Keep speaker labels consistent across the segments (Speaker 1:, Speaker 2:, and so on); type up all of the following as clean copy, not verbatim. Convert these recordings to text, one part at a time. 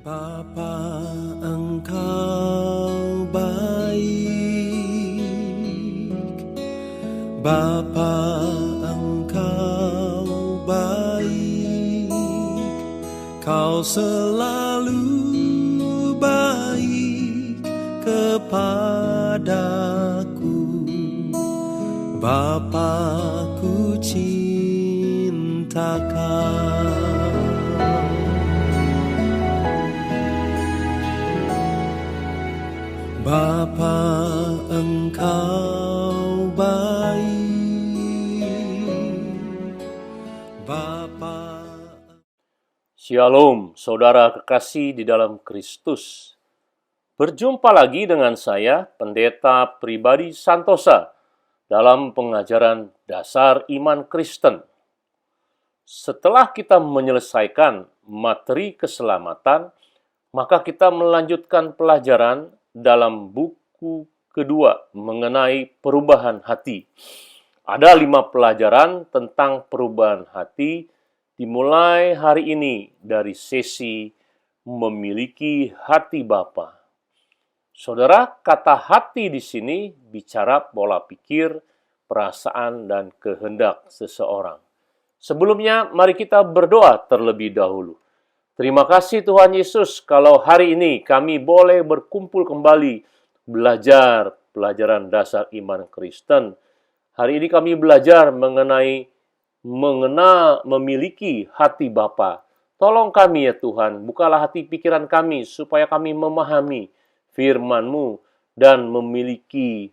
Speaker 1: Bapa, Engkau baik. Bapa, Engkau baik. Kau selalu baik kepadaku. Bapa, ku cinta Kau. Bapa, Engkau baik. Bapa.
Speaker 2: Shalom, saudara kekasih di dalam Kristus. Berjumpa lagi dengan saya, Pendeta Pribadi Santosa, dalam pengajaran dasar iman Kristen. Setelah kita menyelesaikan materi keselamatan, maka kita melanjutkan pelajaran dalam buku kedua mengenai perubahan hati. Ada 5 pelajaran tentang perubahan hati dimulai hari ini dari sesi memiliki hati Bapa. Saudara, kata hati di sini bicara pola pikir, perasaan, dan kehendak seseorang. Sebelumnya, mari kita berdoa terlebih dahulu. Terima kasih Tuhan Yesus kalau hari ini kami boleh berkumpul kembali belajar pelajaran dasar iman Kristen. Hari ini kami belajar mengenai memiliki hati Bapa. Tolong kami ya Tuhan, bukalah hati pikiran kami supaya kami memahami firman-Mu dan memiliki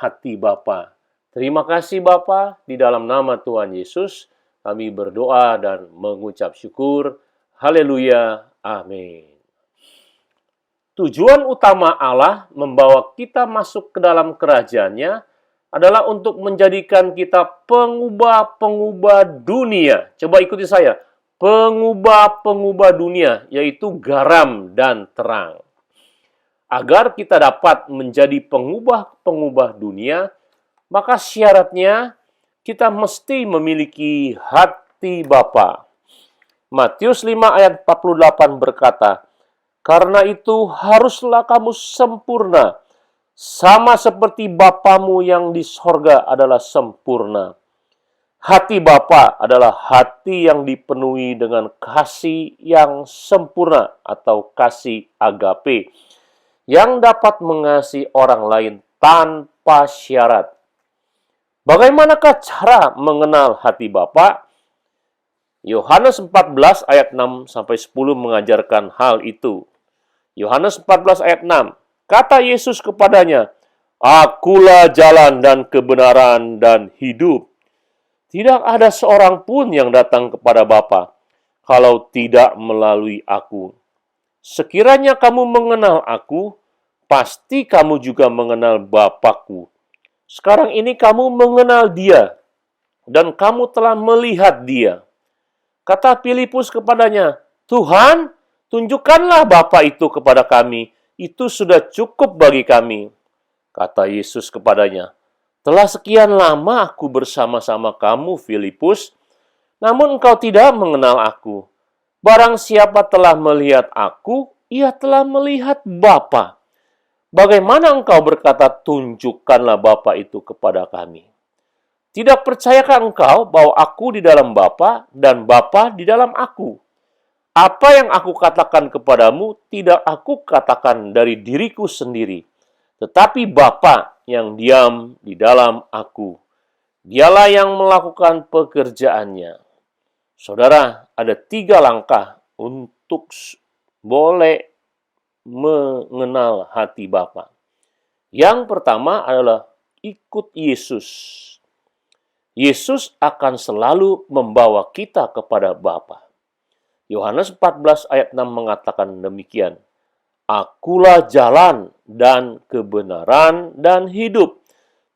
Speaker 2: hati Bapa. Terima kasih Bapa, di dalam nama Tuhan Yesus kami berdoa dan mengucap syukur. Haleluya. Amin. Tujuan utama Allah membawa kita masuk ke dalam kerajaan-Nya adalah untuk menjadikan kita pengubah-pengubah dunia. Coba ikuti saya. Pengubah-pengubah dunia, yaitu garam dan terang. Agar kita dapat menjadi pengubah-pengubah dunia, maka syaratnya kita mesti memiliki hati Bapa. Matius 5 ayat 48 berkata, "Karena itu haruslah kamu sempurna, sama seperti Bapamu yang di sorga adalah sempurna." Hati Bapa adalah hati yang dipenuhi dengan kasih yang sempurna atau kasih agape, yang dapat mengasihi orang lain tanpa syarat. Bagaimanakah cara mengenal hati Bapa? Yohanes 14 ayat 6-10 mengajarkan hal itu. Yohanes 14 ayat 6. Kata Yesus kepadanya, "Akulah jalan dan kebenaran dan hidup. Tidak ada seorang pun yang datang kepada Bapa kalau tidak melalui Aku. Sekiranya kamu mengenal Aku, pasti kamu juga mengenal Bapa-Ku. Sekarang ini kamu mengenal Dia, dan kamu telah melihat Dia." Kata Filipus kepadanya, "Tuhan, tunjukkanlah Bapa itu kepada kami. Itu sudah cukup bagi kami." Kata Yesus kepadanya, "Telah sekian lama aku bersama-sama kamu, Filipus, namun engkau tidak mengenal Aku. Barang siapa telah melihat Aku, ia telah melihat Bapa. Bagaimana engkau berkata, 'Tunjukkanlah Bapa itu kepada kami'? Tidak percayakah engkau bahwa Aku di dalam Bapa dan Bapa di dalam Aku? Apa yang Aku katakan kepadamu, tidak Aku katakan dari diriku sendiri, tetapi Bapa yang diam di dalam Aku. Dialah yang melakukan pekerjaannya." Saudara, ada 3 langkah untuk boleh mengenal hati Bapa. Yang pertama adalah ikut Yesus. Yesus akan selalu membawa kita kepada Bapa. Yohanes 14 ayat 6 mengatakan demikian, "Akulah jalan dan kebenaran dan hidup.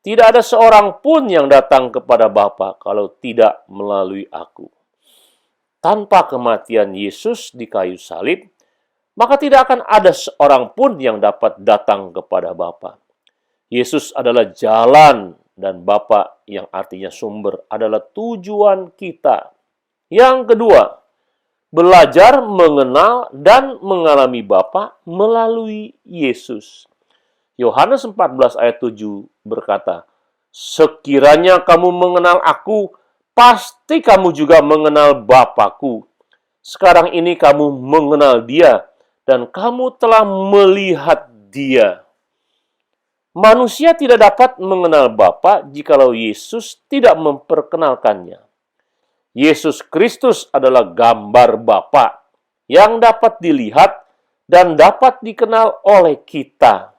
Speaker 2: Tidak ada seorang pun yang datang kepada Bapa kalau tidak melalui Aku." Tanpa kematian Yesus di kayu salib, maka tidak akan ada seorang pun yang dapat datang kepada Bapa. Yesus adalah jalan, dan Bapa yang artinya sumber adalah tujuan kita. Yang kedua, belajar mengenal dan mengalami Bapa melalui Yesus. Yohanes 14 ayat 7 berkata, "Sekiranya kamu mengenal aku, pasti kamu juga mengenal Bapa-Ku. Sekarang ini kamu mengenal Dia dan kamu telah melihat Dia." Manusia tidak dapat mengenal Bapa jikalau Yesus tidak memperkenalkannya. Yesus Kristus adalah gambar Bapa yang dapat dilihat dan dapat dikenal oleh kita.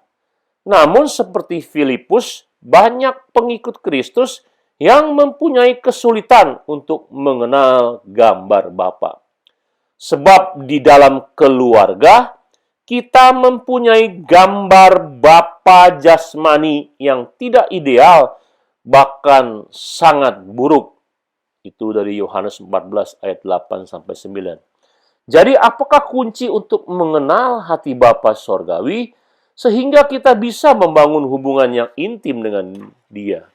Speaker 2: Namun seperti Filipus, banyak pengikut Kristus yang mempunyai kesulitan untuk mengenal gambar Bapa. Sebab di dalam keluarga, kita mempunyai gambar bapa jasmani yang tidak ideal, bahkan sangat buruk. Itu dari Yohanes 14 ayat 8 sampai 9. Jadi apakah kunci untuk mengenal hati Bapa Sorgawi sehingga kita bisa membangun hubungan yang intim dengan Dia?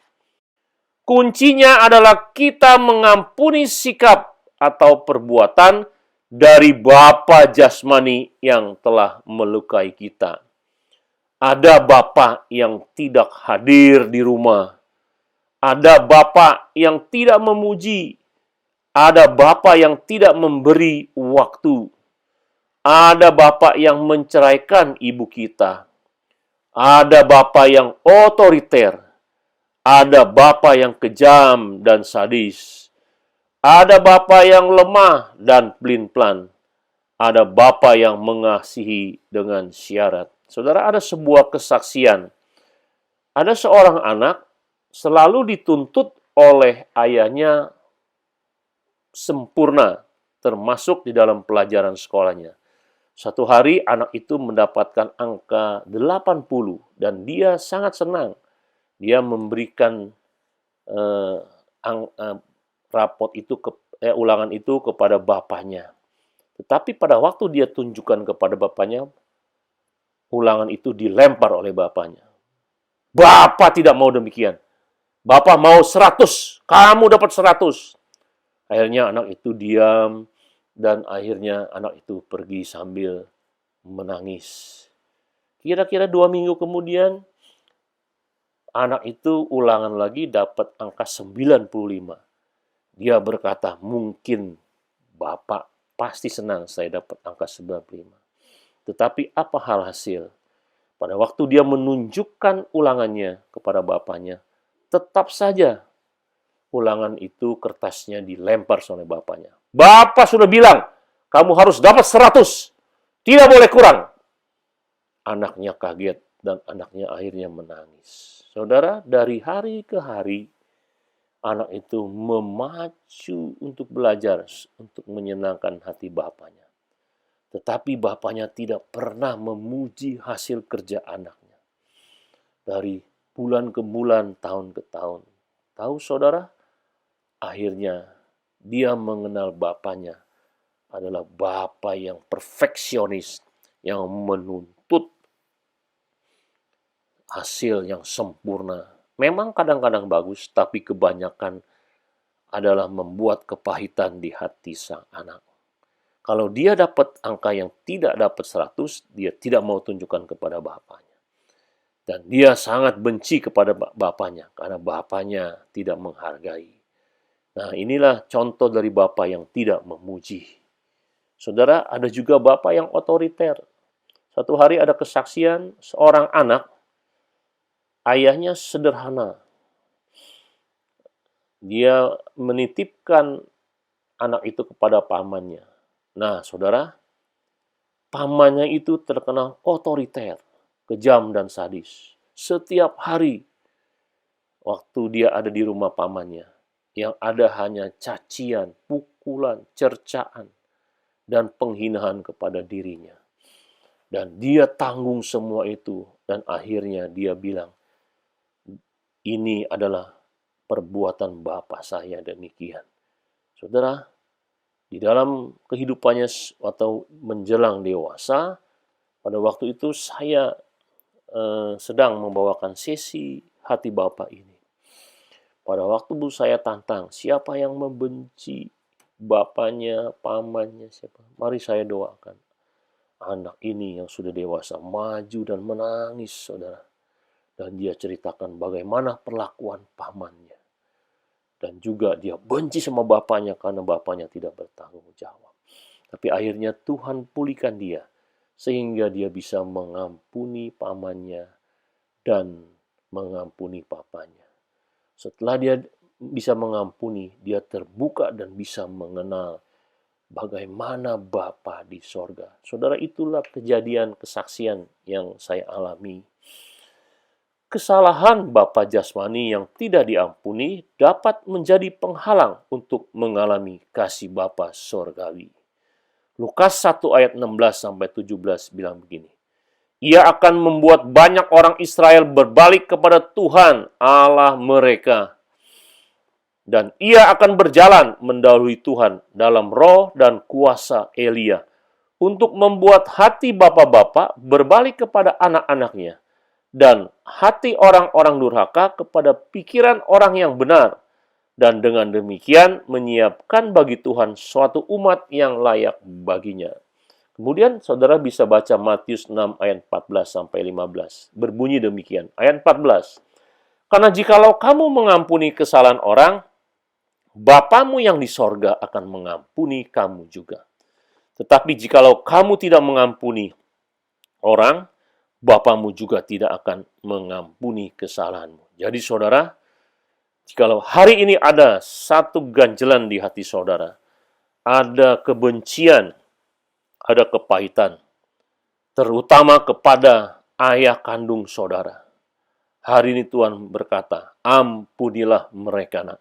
Speaker 2: Kuncinya adalah kita mengampuni sikap atau perbuatan dari bapa jasmani yang telah melukai kita. Ada bapa yang tidak hadir di rumah. Ada bapa yang tidak memuji. Ada bapa yang tidak memberi waktu. Ada bapa yang menceraikan ibu kita. Ada bapa yang otoriter. Ada bapa yang kejam dan sadis. Ada bapa yang lemah dan pelin-pelan. Ada bapa yang mengasihi dengan syarat. Saudara, ada sebuah kesaksian. Ada seorang anak selalu dituntut oleh ayahnya sempurna, termasuk di dalam pelajaran sekolahnya. Suatu hari anak itu mendapatkan angka 80 dan dia sangat senang. Dia memberikan ulangan itu kepada bapaknya. Tetapi pada waktu dia tunjukkan kepada bapaknya, ulangan itu dilempar oleh bapaknya. Bapak tidak mau demikian. Bapak mau 100, kamu dapat 100. Akhirnya anak itu diam dan akhirnya anak itu pergi sambil menangis. Kira-kira 2 minggu kemudian, anak itu ulangan lagi dapat angka 95. Dia berkata, mungkin Bapak pasti senang saya dapat angka 95. Tetapi apa hal hasil? Pada waktu dia menunjukkan ulangannya kepada bapaknya, tetap saja ulangan itu kertasnya dilempar oleh bapaknya. Bapak sudah bilang, kamu harus dapat 100. Tidak boleh kurang. Anaknya kaget dan anaknya akhirnya menangis. Saudara, dari hari ke hari, anak itu memacu untuk belajar, untuk menyenangkan hati bapaknya. Tetapi bapaknya tidak pernah memuji hasil kerja anaknya. Dari bulan ke bulan, tahun ke tahun. Tahu saudara, akhirnya dia mengenal bapaknya adalah bapak yang perfeksionis, yang menuntut hasil yang sempurna. Memang kadang-kadang bagus, tapi kebanyakan adalah membuat kepahitan di hati sang anak. Kalau dia dapat angka yang tidak dapat 100, dia tidak mau tunjukkan kepada bapaknya. Dan dia sangat benci kepada bapaknya, karena bapaknya tidak menghargai. Nah, inilah contoh dari bapak yang tidak memuji. Saudara, ada juga bapak yang otoriter. Suatu hari ada kesaksian seorang anak, ayahnya sederhana. Dia menitipkan anak itu kepada pamannya. Nah, saudara, pamannya itu terkenal otoriter, kejam dan sadis. Setiap hari, waktu dia ada di rumah pamannya, yang ada hanya cacian, pukulan, cercaan, dan penghinaan kepada dirinya. Dan dia tanggung semua itu, dan akhirnya dia bilang, ini adalah perbuatan bapak saya demikian. Saudara, di dalam kehidupannya atau menjelang dewasa, pada waktu itu saya sedang membawakan sesi hati Bapak ini. Pada waktu saya tantang, siapa yang membenci bapaknya, pamannya, siapa. Mari saya doakan. Anak ini yang sudah dewasa maju dan menangis, saudara. Dan dia ceritakan bagaimana perlakuan pamannya. Dan juga dia benci sama bapaknya karena bapaknya tidak bertanggung jawab. Tapi akhirnya Tuhan pulihkan dia. Sehingga dia bisa mengampuni pamannya dan mengampuni papanya. Setelah dia bisa mengampuni, dia terbuka dan bisa mengenal bagaimana Bapa di sorga. Saudara, itulah kejadian kesaksian yang saya alami. Kesalahan bapa jasmani yang tidak diampuni dapat menjadi penghalang untuk mengalami kasih Bapa sorgawi. Lukas 1 ayat 16-17 bilang begini. Ia akan membuat banyak orang Israel berbalik kepada Tuhan Allah mereka. Dan ia akan berjalan mendahului Tuhan dalam roh dan kuasa Elia untuk membuat hati bapak-bapak berbalik kepada anak-anaknya dan hati orang-orang durhaka kepada pikiran orang yang benar, dan dengan demikian menyiapkan bagi Tuhan suatu umat yang layak baginya. Kemudian saudara bisa baca Matius 6 ayat 14-15. Berbunyi demikian. Ayat 14. Karena jikalau kamu mengampuni kesalahan orang, Bapamu yang di sorga akan mengampuni kamu juga. Tetapi jikalau kamu tidak mengampuni orang, Bapamu juga tidak akan mengampuni kesalahanmu. Jadi saudara, jikalau hari ini ada satu ganjelan di hati saudara, ada kebencian, ada kepahitan, terutama kepada ayah kandung saudara. Hari ini Tuhan berkata, ampunilah mereka, nak.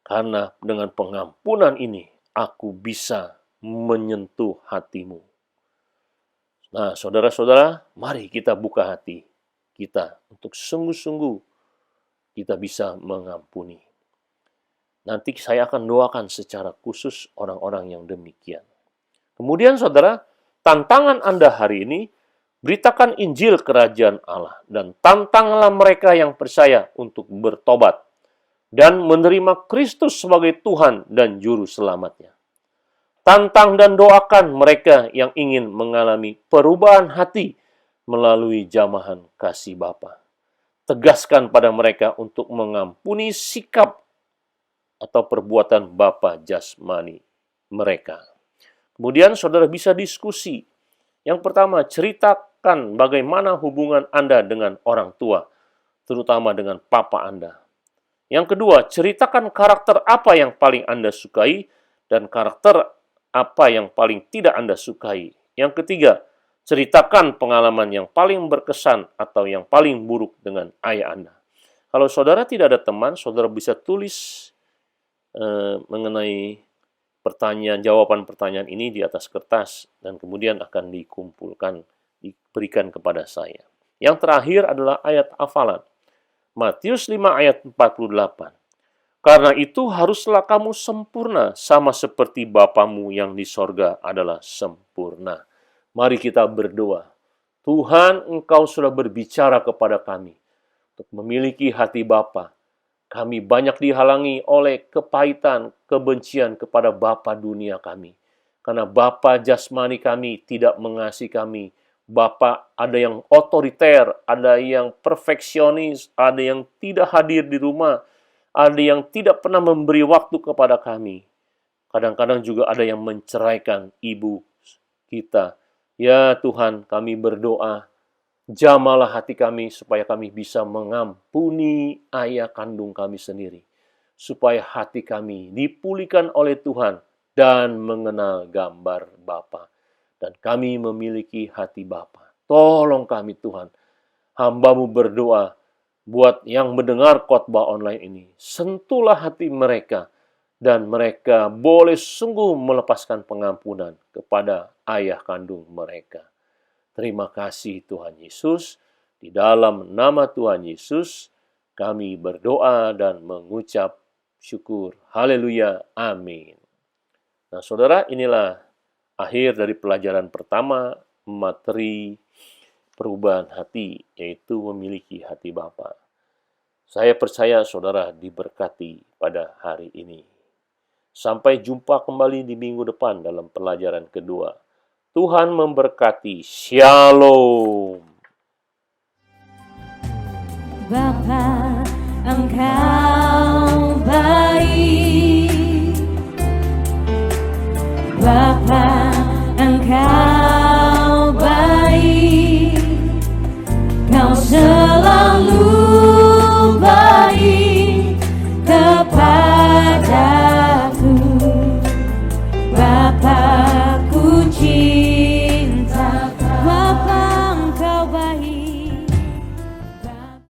Speaker 2: Karena dengan pengampunan ini, aku bisa menyentuh hatimu. Nah, saudara-saudara, mari kita buka hati kita untuk sungguh-sungguh kita bisa mengampuni. Nanti saya akan doakan secara khusus orang-orang yang demikian. Kemudian, saudara, tantangan Anda hari ini, beritakan Injil Kerajaan Allah dan tantanglah mereka yang percaya untuk bertobat dan menerima Kristus sebagai Tuhan dan Juru Selamatnya. Tantang dan doakan mereka yang ingin mengalami perubahan hati melalui jamahan kasih Bapa. Tegaskan pada mereka untuk mengampuni sikap atau perbuatan bapa jasmani mereka. Kemudian saudara bisa diskusi. Yang pertama, ceritakan bagaimana hubungan Anda dengan orang tua, terutama dengan papa Anda. Yang kedua, ceritakan karakter apa yang paling Anda sukai dan karakter apa yang paling tidak Anda sukai. Yang ketiga, ceritakan pengalaman yang paling berkesan atau yang paling buruk dengan ayah Anda. Kalau saudara tidak ada teman, saudara bisa tulis mengenai jawaban pertanyaan ini di atas kertas dan kemudian akan dikumpulkan, diberikan kepada saya. Yang terakhir adalah ayat hafalan. Matius 5 ayat 48. Karena itu haruslah kamu sempurna sama seperti Bapamu yang di sorga adalah sempurna. Mari kita berdoa. Tuhan, Engkau sudah berbicara kepada kami untuk memiliki hati Bapa. Kami banyak dihalangi oleh kepahitan, kebencian kepada Bapa dunia kami. Karena Bapa jasmani kami tidak mengasihi kami. Bapa ada yang otoriter, ada yang perfeksionis, ada yang tidak hadir di rumah, ada yang tidak pernah memberi waktu kepada kami. Kadang-kadang juga ada yang menceraikan ibu kita. Ya Tuhan, kami berdoa, jamalah hati kami supaya kami bisa mengampuni ayah kandung kami sendiri. Supaya hati kami dipulihkan oleh Tuhan dan mengenal gambar Bapa. Dan kami memiliki hati Bapa. Tolong kami Tuhan. Hamba-Mu berdoa buat yang mendengar khotbah online ini. Sentuhlah hati mereka. Dan mereka boleh sungguh melepaskan pengampunan kepada ayah kandung mereka. Terima kasih Tuhan Yesus. Di dalam nama Tuhan Yesus kami berdoa dan mengucap syukur. Haleluya. Amin. Nah saudara, inilah akhir dari pelajaran pertama, materi perubahan hati, yaitu memiliki hati Bapa. Saya percaya saudara diberkati pada hari ini. Sampai jumpa kembali di minggu depan dalam pelajaran kedua. Tuhan memberkati. Shalom.
Speaker 3: Bapa, Engkau baik. Bapa,